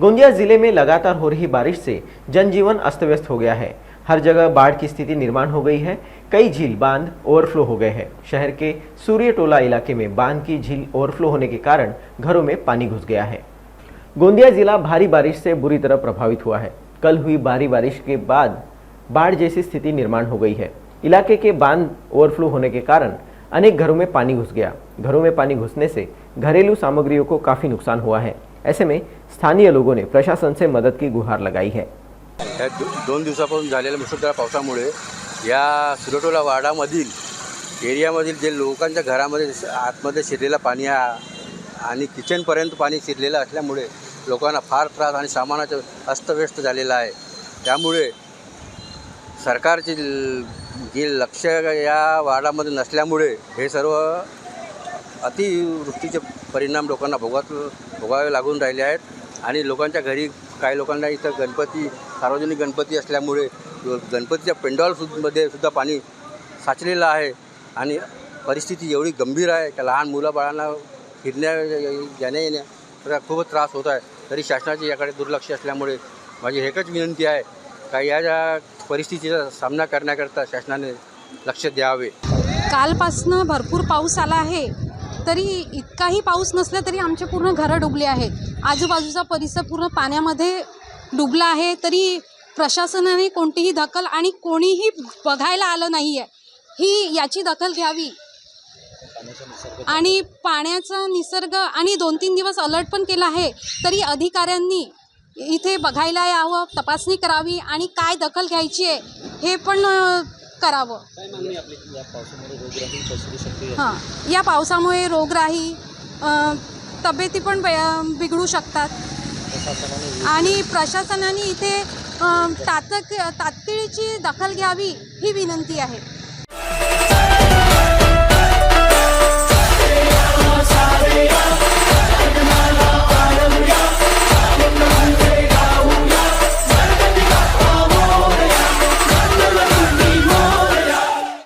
गोंदिया जिले में लगातार हो रही बारिश से जनजीवन अस्त व्यस्त हो गया है। हर जगह बाढ़ की स्थिति निर्माण हो गई है। कई झील बांध ओवरफ्लो हो गए हैं। शहर के सूर्यटोला इलाके में बांध की झील ओवरफ्लो होने के कारण घरों में पानी घुस गया है। गोंदिया जिला भारी बारिश से बुरी तरह प्रभावित हुआ है। कल हुई भारी बारिश के बाद बाढ़ जैसी स्थिति निर्माण हो गई है। इलाके के बांध ओवरफ्लो होने के कारण अनेक घरों में पानी घुस गया। घरों में पानी घुसने से घरेलू सामग्रियों को काफी नुकसान हुआ है। ऐसे में स्थानीय लोगों ने प्रशासन से मदद की गुहार लगाई है। दोन दिवसापासून झालेल्या मुसळधार पावसामुळे या सूर्यटोला वाडामधील एरियामधील जे लोकांच्या घरामध्ये आतमध्ये शिरलेलं पाणी आणि किचनपर्यंत पाणी शिरलेलं असल्यामुळे लोकांना फार त्रास आणि सामानाचं अस्तव्यस्त झालेलं आहे। त्यामुळे सरकारचे जे लक्ष या वाडामध्ये नसल्यामुळे हे सर्व अतिवृष्टीचे परिणाम लोकांना भोगावे लागून राहिले आहेत। आणि लोकांच्या घरी काही लोकांना इथं सार्वजनिक गणपती असल्यामुळे गणपतीच्या पेंडॉलमध्ये सुद्धा पाणी साचलेलं आहे आणि परिस्थिती एवढी गंभीर आहे की लहान मुलाबाळांना जाण्या येण्याचा खूपच त्रास होत आहे। तरी शासनाचे याकडे दुर्लक्ष असल्यामुळे माझी एकच विनंती आहे का या परिस्थितीचा सामना करण्याकरता शासनाने लक्ष द्यावे। कालपासनं भरपूर पाऊस आला आहे, तरी इतकाही पाऊस नसला तरी आमचे पूर्ण घरं डुबले आहेत। आजूबाजूचा परिसर पूर्ण पाण्यामध्ये डुबला आहे, तरी प्रशासनाने कोणतीही दखल आणि कोणीही बघायला आलं नाही आहे। याची दखल घ्यावी आणि पाण्याचा निसर्ग आणि 2-3 दिवस अलर्ट पण केला आहे, तरी अधिकाऱ्यांनी इथे बघायला यावं, तपासणी करावी आणि काय दखल घ्यायची आहे हे पण करावं। हां, या पावसामुळे रोगराई तब्येती पण बिघडू शकतात आणि प्रशासनाने इथे तातडीची दखल घ्यावी ही विनंती आहे।